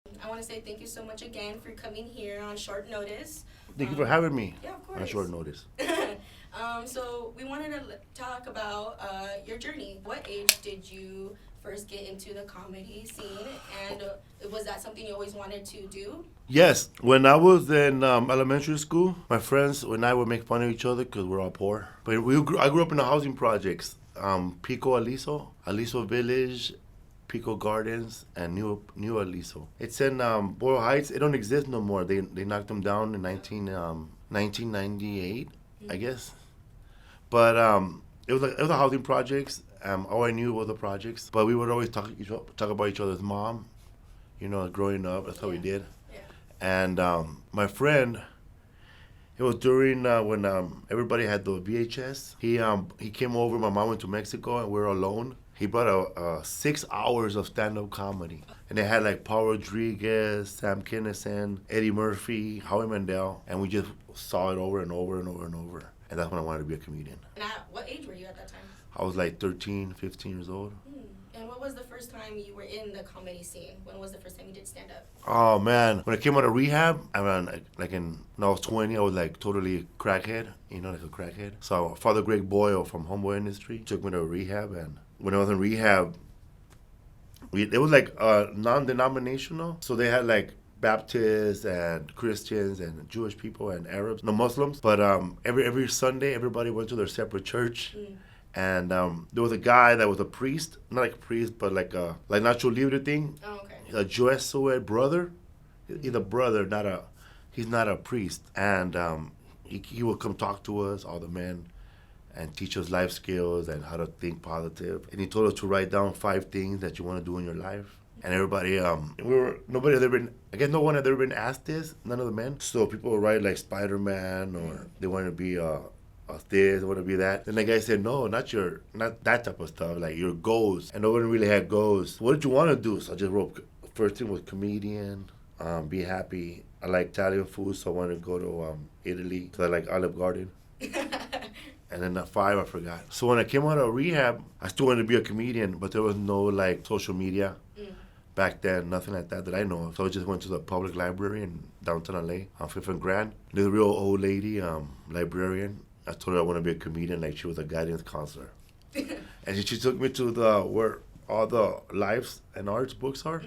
I want to say thank you so much again for coming here on short notice. Thank you for having me Yeah, of course. on short notice. So we wanted to talk about your journey. What age did you first get into the comedy scene, and was that something you always wanted to do? Yes, when I was in elementary school, my friends and I would make fun of each other because we're all poor. But I grew up in the housing projects, Pico Aliso Village, Pico Gardens, and New Aliso. It's in Boyle Heights. It don't exist no more. They knocked them down in 1998, I guess. But it was a housing projects. All I knew was the projects. But we would always talk about each other's mom. Growing up, that's how we did. Yeah. And my friend, it was during when everybody had the VHS. He came over. My mom went to Mexico, and we were alone. He brought a 6 hours of stand-up comedy, and they had like Paul Rodriguez, Sam Kinison, Eddie Murphy, Howie Mandel, and we just saw it over and over and over and over. And that's when I wanted to be a comedian. And at what age were you at that time? I was like 13, 15 years old. And what was the first time you were in the comedy scene? When was the first time you did stand up? Oh man, when I came out of rehab, when I was 20, I was like totally crackhead, like a crackhead. So Father Greg Boyle from Humboldt Industry took me to rehab, and when I was in rehab, it was like non-denominational. So they had like Baptists and Christians and Jewish people and Arabs, no Muslims. But every Sunday, everybody went to their separate church. And there was a guy that was a priest, not like a priest, but like Nacho Libre thing. Oh, okay. A Jesuit brother. He's a brother, he's not a priest. And he would come talk to us, all the men, and teach us life skills and how to think positive. And he told us to write down 5 things that you want to do in your life. And everybody, nobody had ever been, I guess no one had ever been asked this, none of the men. So people would write like Spider-Man, or they want to be this, want to be that. Then the guy said, no, not that type of stuff, like your goals. And nobody really had goals. What did you want to do? So I just wrote, first thing was comedian, be happy. I like Italian food, so I wanted to go to Italy, so I like Olive Garden. And then at 5, I forgot. So when I came out of rehab, I still wanted to be a comedian, but there was no like social media. Back then, nothing like that I know of. So I just went to the public library in downtown LA on 5th and Grand. There's a real old lady, librarian. I told her I want to be a comedian, like she was a guidance counselor. And she took me to where all the lives and arts books are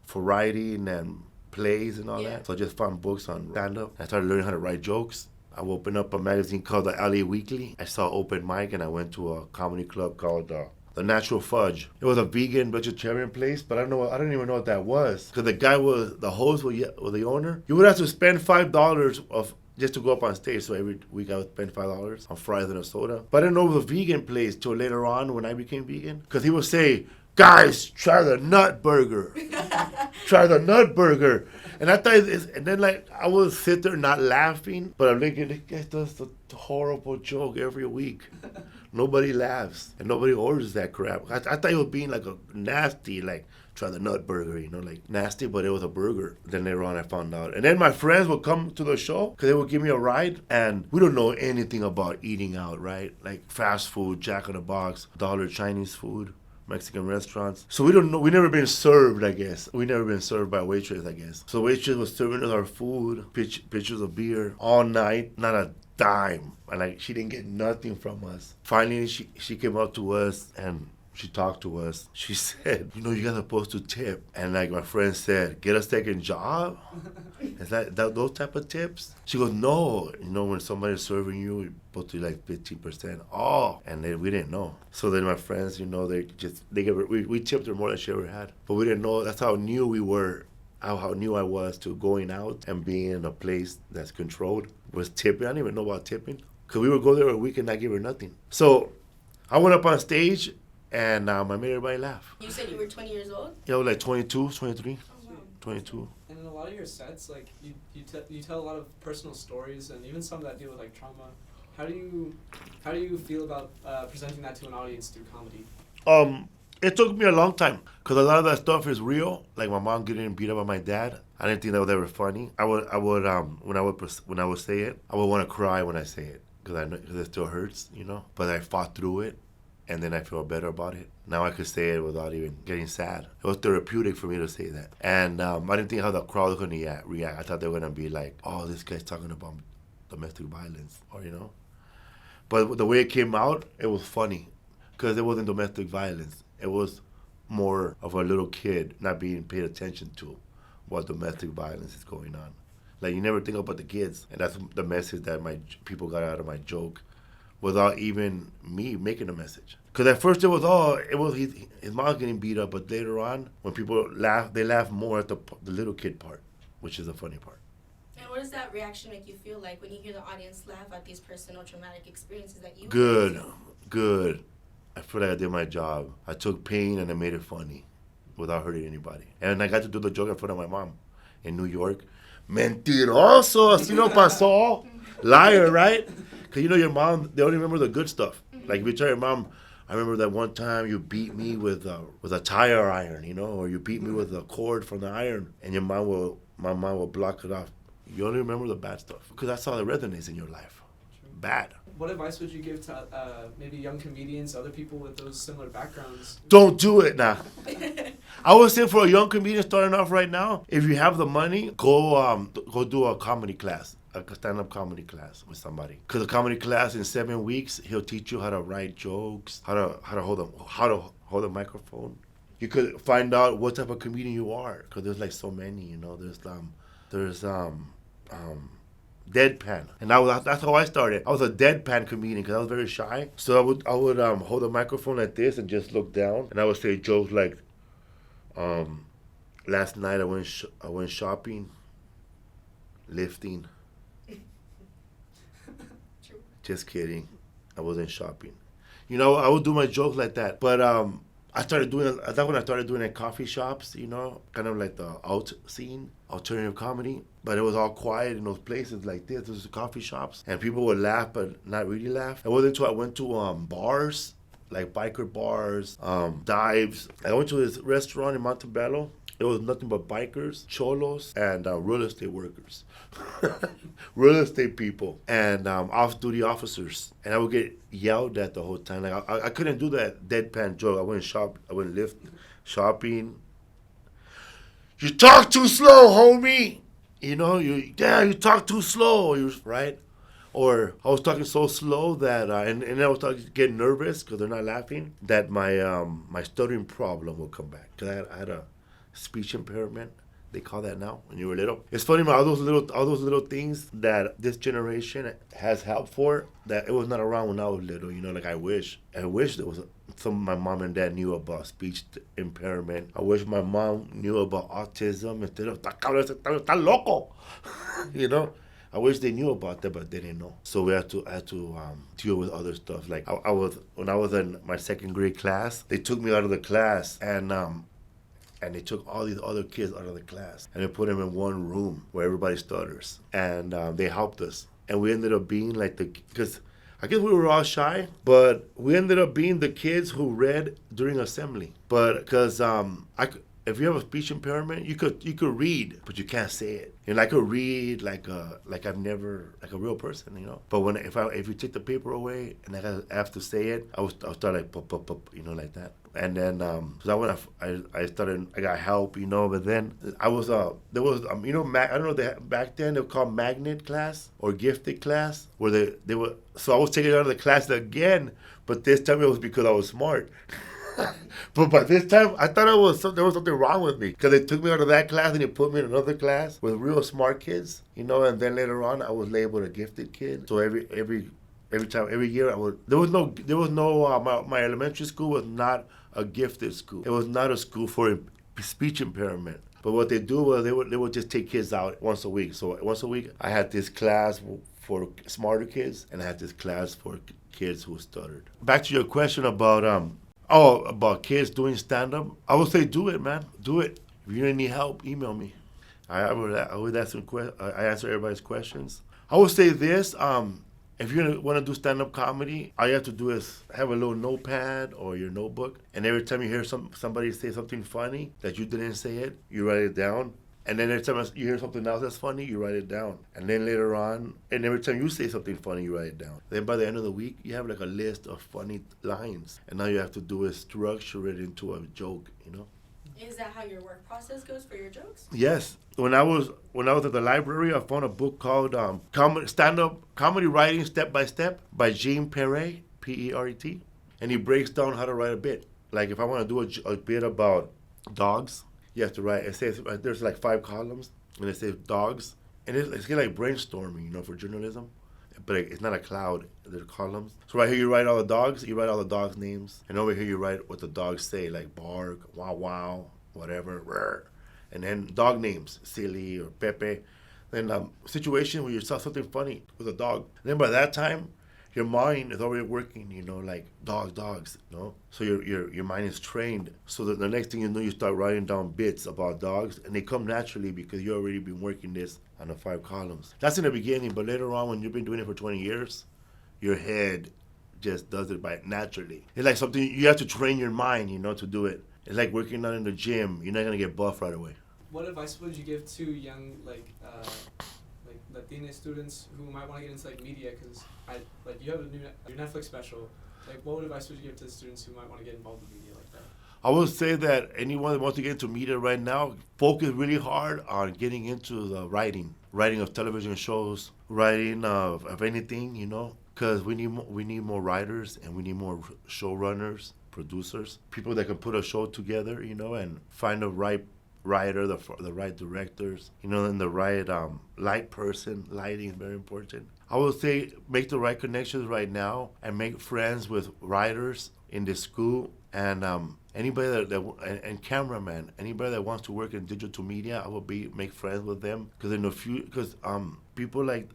for writing and plays and all that. So I just found books on stand-up. I started learning how to write jokes. I opened up a magazine called the LA Weekly. I saw open mic, and I went to a comedy club called The Natural Fudge. It was a vegan, vegetarian place, but I don't even know what that was. Because the host was the owner. You would have to spend $5 just to go up on stage. So every week I would spend $5 on fries and a soda. But I didn't know it was a vegan place till later on when I became vegan. Because he would say, guys, try the nut burger. Try the nut burger. And I thought, and then like I would sit there not laughing, but I'm thinking, this guy does the horrible joke every week. Nobody laughs, and nobody orders that crap. I thought he was being like a nasty, like try the nut burger, like nasty, but it was a burger. Then later on I found out. And then my friends would come to the show because they would give me a ride, and we don't know anything about eating out, right? Like fast food, Jack in the Box, dollar Chinese food, Mexican restaurants. So we don't know. We never been served, I guess. We never been served by a waitress, I guess. So waitress was serving us our food, pitchers of beer all night, not a dime. And like she didn't get nothing from us. Finally, she came up to us and she talked to us. She said, you guys are supposed to tip. And like my friend said, get a second job? Is that those type of tips? She goes, no. When somebody's serving you, you're supposed to like 15% off. And then we didn't know. So then my friends, they gave her, we tipped her more than she ever had. But we didn't know. That's how new we were. How new I was to going out and being in a place that's controlled. Was tipping. I didn't even know about tipping. Because we would go there a week and not give her nothing. So I went up on stage, and I made everybody laugh. You said you were 20 years old? Yeah, I was like 22, 23, Oh, wow. 22. And in a lot of your sets, like you tell a lot of personal stories, and even some that deal with like trauma. How do you feel about presenting that to an audience through comedy? It took me a long time because a lot of that stuff is real. Like my mom getting beat up by my dad. I didn't think that was ever funny. I would when I would say it, I would want to cry when I say it because it still hurts, But I fought through it, and then I feel better about it. Now I could say it without even getting sad. It was therapeutic for me to say that. And I didn't think how the crowd was going to react. I thought they were going to be like, oh, this guy's talking about domestic violence, or, you know. But the way it came out, it was funny, because it wasn't domestic violence. It was more of a little kid not being paid attention to what domestic violence is going on. Like, you never think about the kids. And that's the message that my people got out of my joke, without even me making a message. Because at first it was his mom getting beat up, but later on, when people laugh, they laugh more at the little kid part, which is the funny part. And what does that reaction make you feel like when you hear the audience laugh at these personal traumatic experiences that you Good. I feel like I did my job. I took pain and I made it funny without hurting anybody. And I got to do the joke in front of my mom in New York. Mentiroso, así no pasó. Liar, right? Because you know your mom, they only remember the good stuff. Like if you tell your mom, I remember that one time you beat me with a tire iron, you know, or you beat me with a cord from the iron, and my mom will block it off. You only remember the bad stuff, because that's all that resonates in your life. Bad. What advice would you give to maybe young comedians, other people with those similar backgrounds? Don't do it now. I would say for a young comedian starting off right now, if you have the money, go do a comedy class, a stand-up comedy class with somebody. Because a comedy class in 7 weeks, he'll teach you how to write jokes, how to hold a microphone. You could find out what type of comedian you are, because there's like so many, you know. There's deadpan, and that's how I started. I was a deadpan comedian because I was very shy. So I would hold a microphone like this and just look down, and I would say jokes like, last night I went shopping, lifting. True. Just kidding, I wasn't shopping. You know, I would do my jokes like that, but that's when I started doing at coffee shops, you know, kind of like the alt scene, alternative comedy. But it was all quiet in those places like this. Those coffee shops. And people would laugh, but not really laugh. It wasn't until I went to bars, like biker bars, dives. I went to this restaurant in Montebello. It was nothing but bikers, cholos, and real estate workers. Real estate people and off-duty officers. And I would get yelled at the whole time. Like I couldn't do that deadpan joke. I wouldn't lift shopping. You talk too slow, homie. You know, you talk too slow, right? Or I was talking so slow that, and I was getting nervous because they're not laughing, that my stuttering problem will come back. Because I had a speech impairment. They call that now when you were little. It's funny, man, all those little things that this generation has help for, that it was not around when I was little. You know, like I wish there was my mom and dad knew about speech impairment. I wish my mom knew about autism instead of "está loco," you know. I wish they knew about that, but they didn't know. So I had to deal with other stuff. Like when I was in my second grade class, they took me out of the class and they took all these other kids out of the class and they put them in one room where everybody stutters, and they helped us. And we ended up being like because I guess we were all shy, but we ended up being the kids who read during assembly. But because if you have a speech impairment, you could read, but you can't say it. And I could read like I've never, like a real person, you know. But if you take the paper away and I have to say it, I'll start like pop, pop, pop, you know, like that. And then so I got help, you know. But then there was you know, I don't know, back then they were called magnet class or gifted class, where they were. So I was taken out of the class again, but this time it was because I was smart. But by this time, I thought there was something wrong with me, because they took me out of that class and they put me in another class with real smart kids, you know. And then later on, I was labeled a gifted kid. So every year, my elementary school was not a gifted school. It was not a school for speech impairment. But what they do was they would just take kids out once a week. So once a week, I had this class for smarter kids, and I had this class for kids who stuttered. Back to your question about about kids doing stand-up, I would say do it, man. Do it. If you need help, email me. I answer everybody's questions. I would say this, if you want to do stand-up comedy, all you have to do is have a little notepad or your notebook, and every time you hear somebody say something funny that you didn't say it, you write it down, And then every time you hear something else that's funny, you write it down. And then later on, and every time you say something funny, you write it down. Then by the end of the week, you have like a list of funny lines. And all you have to do is structure it into a joke, you know? Is that how your work process goes for your jokes? Yes. When I was at the library, I found a book called Stand-Up Comedy Writing Step by Step by Jean Perret, P-E-R-E-T. And he breaks down how to write a bit. Like if I want to do a bit about dogs, you have to write. It says there's like 5 columns, and it says dogs, and it's like brainstorming, you know, for journalism. But it's not a cloud. They're columns. So right here you write all the dogs. You write all the dogs' names, and over here you write what the dogs say, like bark, wow wow, whatever, rrr. And then dog names, Silly or Pepe. Then situation where you saw something funny with a dog. And then by that time, your mind is already working, you know, like dogs, you know? So your mind is trained so that the next thing you know, you start writing down bits about dogs, and they come naturally because you already been working this on the 5 columns. That's in the beginning, but later on when you've been doing it for 20 years, your head just does it by naturally. It's like something, you have to train your mind, you know, to do it. It's like working out in the gym. You're not going to get buff right away. What advice would you give to young, like Latina students who might want to get into like media? Because you have your Netflix special. Like, what advice would you give to students who might want to get involved in media like that? I would say that anyone that wants to get into media right now, focus really hard on getting into the writing of television shows, writing of anything, you know, because we need more writers, and we need more showrunners, producers, people that can put a show together, you know, and find the right writer, the right directors, you know, and the right light person. Lighting is very important. I would say make the right connections right now and make friends with writers in the school, and anybody and cameraman, anybody that wants to work in digital media, I would make friends with them, because people like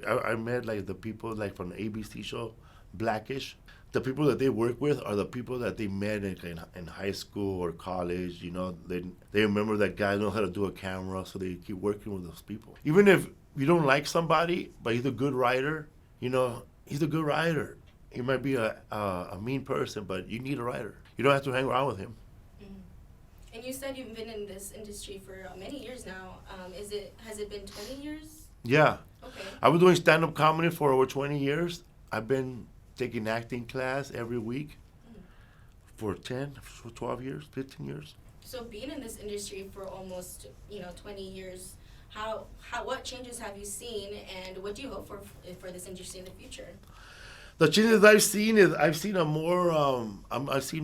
I met like the people like from the ABC show Blackish. The people that they work with are the people that they met in high school or college. You know, they remember that guy knows how to do a camera, so they keep working with those people. Even if you don't like somebody, but he's a good writer, you know, he's a good writer. He might be a mean person, but you need a writer. You don't have to hang around with him. Mm-hmm. And you said you've been in this industry for many years now. Has it been 20 years? Yeah. Okay. I've been doing stand-up comedy for over 20 years. I've been taking acting class every week for 12 years, 15 years. So being in this industry for almost, 20 years, what changes have you seen, and what do you hope for this industry in the future? The changes I've seen is I've seen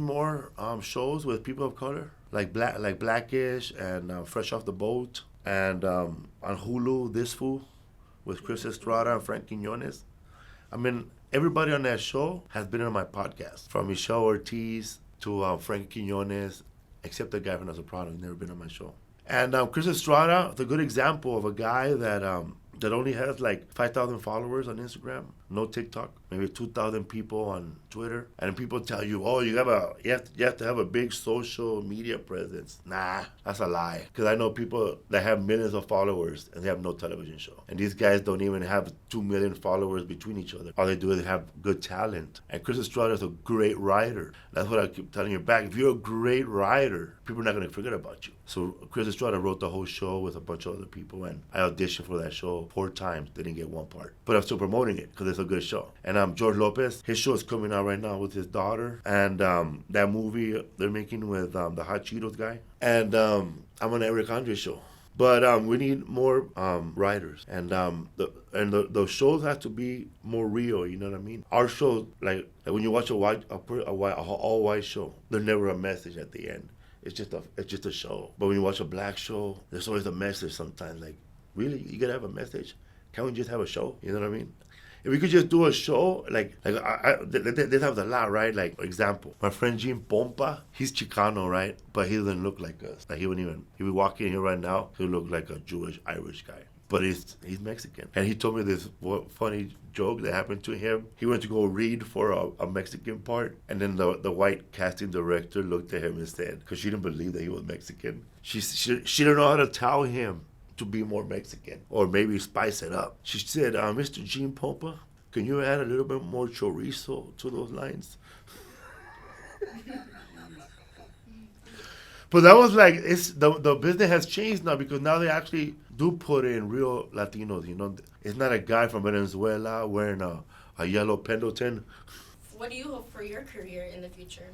more shows with people of color, like Blackish and Fresh Off the Boat, and on Hulu, This Fool, with Chris Estrada and Frank Quiñones. I mean, everybody on that show has been on my podcast, from Michelle Ortiz to Frank Quiñones, except the guy from The Sopranos, never been on my show. And Chris Estrada is a good example of a guy that only has like 5,000 followers on Instagram, no TikTok, maybe 2,000 people on Twitter. And people tell you, oh, you have to have a big social media presence. Nah, that's a lie. Because I know people that have millions of followers and they have no television show. And these guys don't even have 2 million followers between each other. All they do is have good talent. And Chris Estrada is a great writer. That's what I keep telling you back. If you're a great writer, people are not going to forget about you. So Chris Estrada wrote the whole show with a bunch of other people, and I auditioned for that show 4 times, didn't get one part. But I'm still promoting it because it's a good show. And George Lopez, his show is coming out right now with his daughter, and that movie they're making with the Hot Cheetos guy. And I'm on the Eric Andre show. But we need more writers, and the shows have to be more real. You know what I mean? Our shows, like when you watch a all white show, there's never a message at the end. It's just a show. But when you watch a black show, there's always a message sometimes. Like, really, you gotta have a message? Can't we just have a show? You know what I mean? If we could just do a show, they have a lot, right? Like, for example, my friend Gene Pompa, he's Chicano, right? But he doesn't look like us. Like, he would walk in here right now, he would look like a Jewish, Irish guy. But he's Mexican. And he told me this funny joke that happened to him. He went to go read for a Mexican part, and then the white casting director looked at him and said, because she didn't believe that he was Mexican, she didn't know how to tell him to be more Mexican, or maybe spice it up. She said, Mr. Gene Pompa, can you add a little bit more chorizo to those lines? But that was like the business has changed now because now they actually do put in real Latinos. You know, it's not a guy from Venezuela wearing a yellow Pendleton. What do you hope for your career in the future?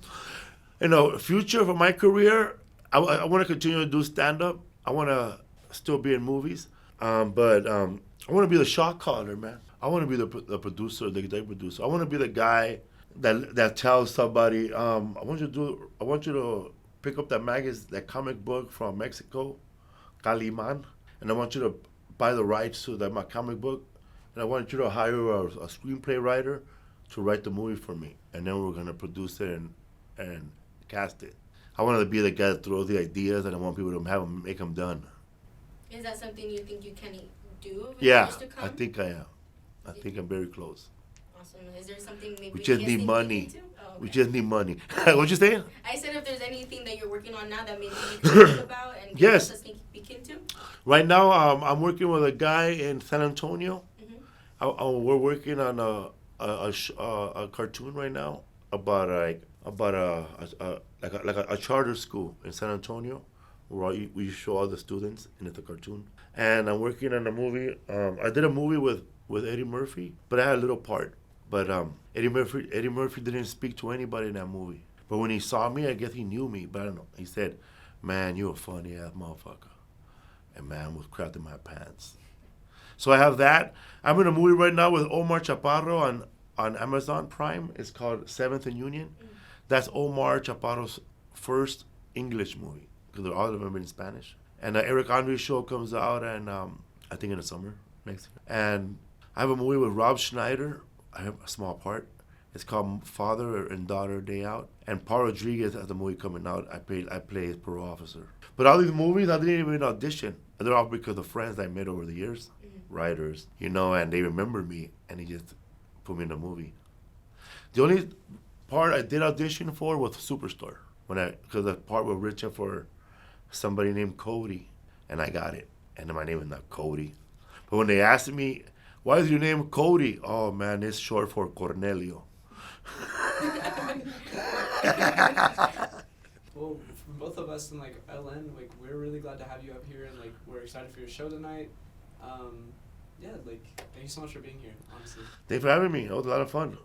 You know, future for my career, I want to continue to do stand up. I want to still be in movies, but I want to be the shot caller, man. I want to be the producer, the executive producer. I want to be the guy that tells somebody, I want you to pick up that comic book from Mexico, Calimán, and I want you to buy the rights to my comic book, and I want you to hire a screenplay writer to write the movie for me, and then we're gonna produce it and cast it. I want to be the guy that throws the ideas, and I want people to make them done. Is that something you think you can do in Yeah, years to come? I think I am. I think I'm very close. Awesome. Is there something maybe We just you guys need think money. you can do? Oh, okay. We just need money. What you saying? I said if there's anything that you're working on now that maybe you can think about and give Yes. us a sneak peek into. Right now, I'm working with a guy in San Antonio. Mm-hmm. We're working on a cartoon right now about a charter school in San Antonio, where we show all the students, and it's a cartoon. And I'm working on a movie. I did a movie with Eddie Murphy, but I had a little part. But Eddie Murphy didn't speak to anybody in that movie. But when he saw me, I guess he knew me. But I don't know. He said, "Man, you a funny ass motherfucker," and man was crapping my pants. So I have that. I'm in a movie right now with Omar Chaparro on Amazon Prime. It's called Seventh and Union. That's Omar Chaparro's first English movie because all of them have been in Spanish. And Eric Andre's show comes out, and I think in the summer next year. And I have a movie with Rob Schneider. I have a small part. It's called Father and Daughter Day Out. And Paul Rodriguez has a movie coming out. I play his parole officer. But all these movies, I didn't even audition. They're all because of friends I met over the years, writers, you know, and they remember me, and they just put me in a movie. The only part I did audition for was Superstore, because the part was written for somebody named Cody, and I got it. And my name is not Cody. But when they asked me, "Why is your name Cody?" "Oh man, it's short for Cornelio." Well, for both of us in LN, we're really glad to have you up here, and we're excited for your show tonight. Yeah, thank you so much for being here, honestly. Thanks for having me. It was a lot of fun.